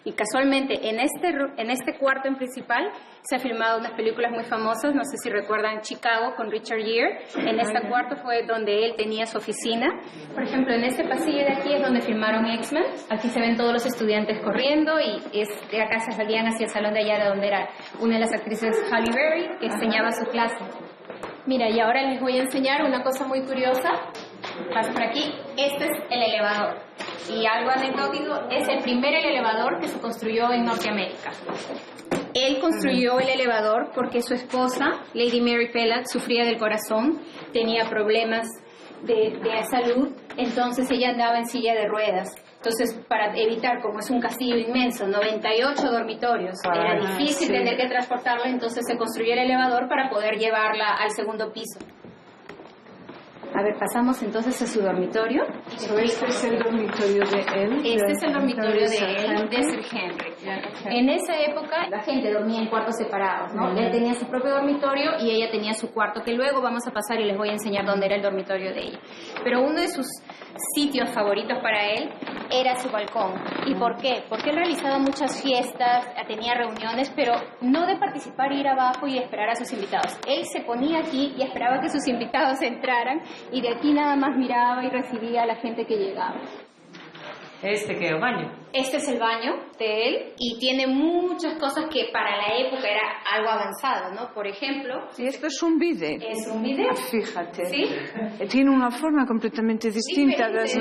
y casualmente en este cuarto en principal se han filmado unas películas muy famosas, no sé si recuerdan Chicago con Richard Gere. En este cuarto fue donde él tenía su oficina. Por ejemplo, en este pasillo de aquí es donde filmaron X-Men. Aquí se ven todos los estudiantes corriendo y de acá se salían hacia el salón de allá, de donde era una de las actrices, Halle Berry, que enseñaba su clase. Mira, y ahora les voy a enseñar una cosa muy curiosa. Pasa por aquí. Este es el elevador. Y algo anecdótico, es el primer elevador que se construyó en Norteamérica. Él construyó el elevador porque su esposa, Lady Mary Pellatt, sufría del corazón, tenía problemas de salud, entonces ella andaba en silla de ruedas. Entonces, para evitar, como es un castillo inmenso, 98 dormitorios, era difícil tener que transportarla, entonces se construyó el elevador para poder llevarla al segundo piso. A ver, pasamos entonces a su dormitorio. Este es el dormitorio de él. Este es el dormitorio de él, de Sir Henry. En esa época la gente dormía en cuartos separados, ¿no? Él tenía su propio dormitorio y ella tenía su cuarto, que luego vamos a pasar y les voy a enseñar dónde era el dormitorio de ella. Pero uno de sus sitios favoritos para él era su balcón. ¿Y por qué? Porque él realizaba muchas fiestas, tenía reuniones, pero no de participar, ir abajo y esperar a sus invitados. Él se ponía aquí y esperaba que sus invitados entraran y de aquí nada más miraba y recibía a la gente que llegaba. ¿Este qué? ¿El baño? Este es el baño de él y tiene muchas cosas que para la época era algo avanzado, ¿no? Por ejemplo... Y esto es un bidet. Es un bidet. Fíjate. ¿Sí? Tiene una forma completamente distinta. ¿No? Es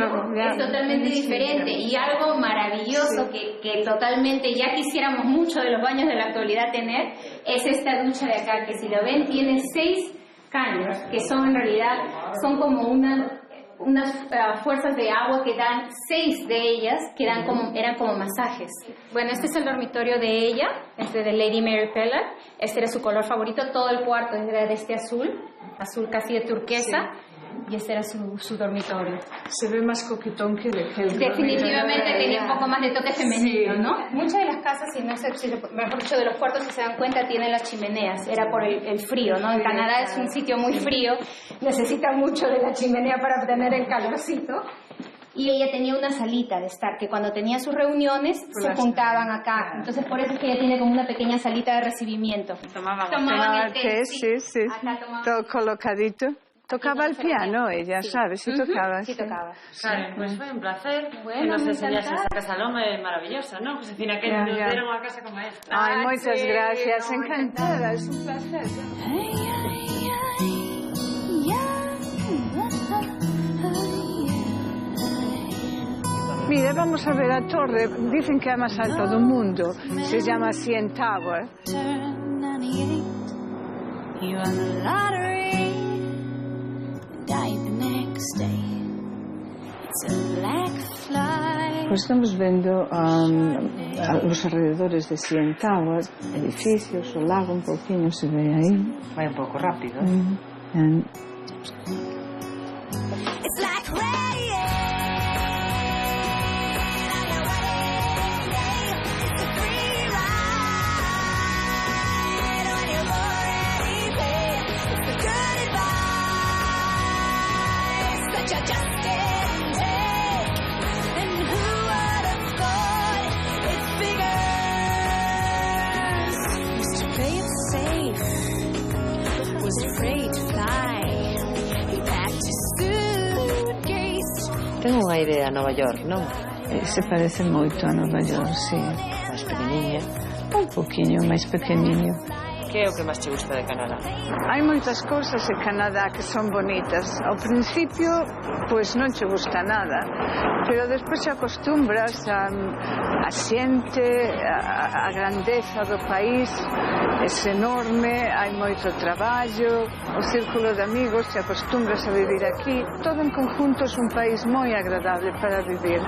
totalmente diferente y algo maravilloso que totalmente ya quisiéramos mucho de los baños de la actualidad tener es esta ducha de acá, que si lo ven tiene 6 caños, que son en realidad, son como unas fuerzas de agua que dan 6 de ellas que eran como masajes. Bueno, este es el dormitorio de ella, este de Lady Mary Pellatt. Este era su color favorito, todo el cuarto era de este azul casi de turquesa. Sí. Y este era su dormitorio. Se ve más coquetón que el definitivamente tenía un poco más de toque femenino, sí, ¿no? Muchas de las casas, y no sé si mejor dicho de los cuartos, si se dan cuenta, tienen las chimeneas. Era por el frío, ¿no? En Canadá es un sitio muy frío, necesita mucho de la chimenea para obtener el calorcito. Y ella tenía una salita de estar, que cuando tenía sus reuniones se juntaban acá. Entonces por eso es que ella tiene como una pequeña salita de recibimiento. Tomaban el té, sí. Todo colocadito. Tocaba el piano ella, ¿sabes? Sí tocaba. Sí tocaba. Claro, pues fue un placer. Bueno, que nos enseñases esa Casa Loma, é maravillosa, ¿no? Pues, en fin, que nos deron a casa como esta. Ay, muchas gracias, encantada, es un placer. Mira, vamos a ver a torre, dicen que é a más alta do mundo, se llama CN Tower. Pues estamos viendo los alrededores de CN Tower, edificios, o lago un poquinho se ve aí. Vai un pouco rápido. Tengo unha idea a Nova York, non? Se parece moito a Nova York, sí. Máis pequeniña. Un poquinho máis pequeniño. Que é o que máis te gusta de Canadá? Hai moitas cousas en Canadá que son bonitas. Ao principio, pois non te gusta nada, pero despois te acostumbras a xente, a grandeza do país. enorme, hai moito traballo, o círculo de amigos, se acostumbras a vivir aquí, todo en conjunto é un país moi agradable para vivir.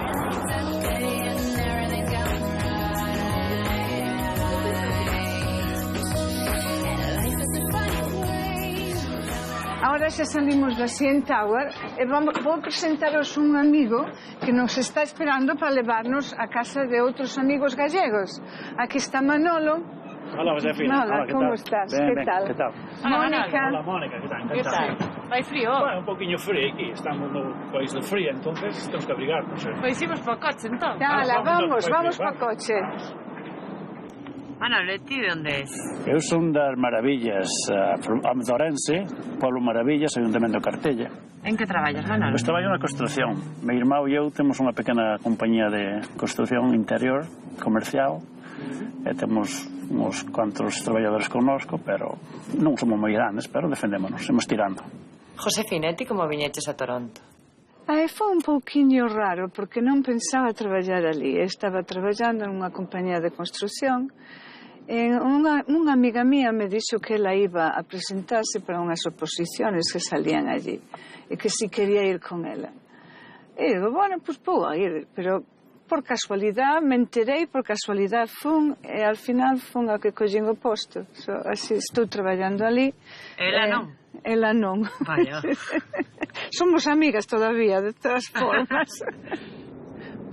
Ahora xa salimos da CN Tower e vou presentaros un amigo que nos está esperando para levarnos a casa de outros amigos gallegos. Aquí está Manolo. Hola, Josefina. Hola, ¿cómo estás? Bien, ¿Qué tal? ¿Qué tal? Mónica. Hola, Mónica, ¿qué tal? ¿Qué tal? ¿Vai frío? Bueno, un poquinho frío aquí, estamos no país do frío, entonces temos que abrigarnos. Pois imos para o coche, entón. Dala, vamos para o coche. Manolo, e ti de onde és? Eu son das Maravillas, Amedorense, Polo Maravillas, Ayuntamento de Cartella. En que traballas, Manolo? Pois traballo na construción. Meu irmão e eu temos unha pequena compañía de construción interior, comercial, e temos uns cuantos traballadores connosco, pero non somos moi grandes, pero defendémonos, imos tirando. Josefina, ti como viñeches a Toronto? Foi un pouquiño raro, porque non pensaba traballar ali. Estaba traballando nunha compañía de construción. Unha amiga mía me dixo que ela iba a presentarse para unhas oposiciones que salían allí e que si quería ir con ela. E digo, bueno, pues vou a ir, pero por casualidade me enterei, por casualidade fun e al final fun a que collín o posto. Así estou traballando ali. Ela non? Ela non. Vaya. Somos amigas todavía, de todas formas.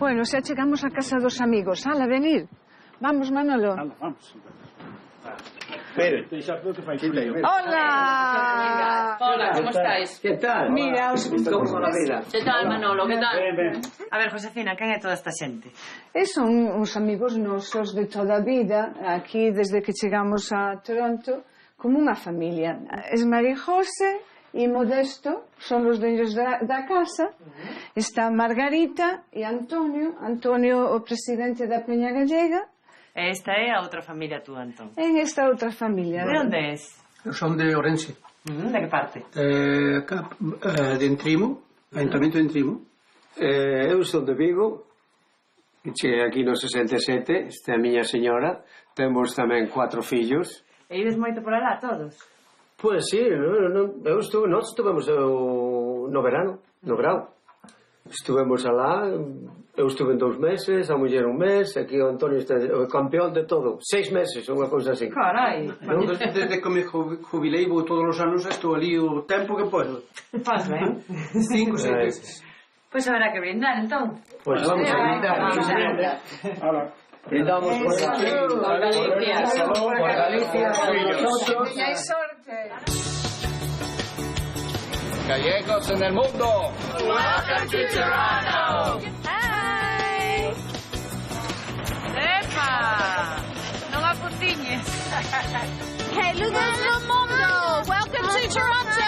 Bueno, xa chegamos a casa dos amigos. Ala, venir. Vamos, Manolo. Vamos. Hola. Hola, ¿cómo estáis? ¿Qué tal? Mira, ¿Cómo la vida? ¿Qué tal, Manolo? ¿Qué tal? A ver, Josefina, quen é toda esta xente? Son uns amigos nosos de toda a vida, aquí desde que chegamos a Toronto, como unha familia. Es María José e Modesto, son os dueños da casa. Está Margarita e Antonio. Antonio, o presidente da Peña Gallega. E esta é a outra familia tú, Antón. En esta outra familia. De onde és? Eu son de Ourense. De que parte? De Entrimo, Ayuntamento de Entrimo. Eu son de Vigo, cheguei aquí no 67, esta é a miña señora, temos tamén 4 fillos. E ides moito por alá, todos? Pois sí, nós estuvemos no verano, no grau. Estuvemos alá, eu estuve en 2 meses, a muller 1 mes, aquí o Antonio está o campeón de todo, 6 meses, unha cousa así. Carai! Desde que me jubilei, vou todos os anos, estou ali o tempo que podo. Faz ben. 5 ou 6 veces. Pois haberá que brindar, entón. Pois vamos a brindar. Hola. Brindamos por Galicia. Por Galicia, por nosotros. Que hai sorte. Gallegos en el mundo. Welcome to Toronto. Hi. Epa. Non apuntiñes. Gallegos no mundo. Welcome to Toronto.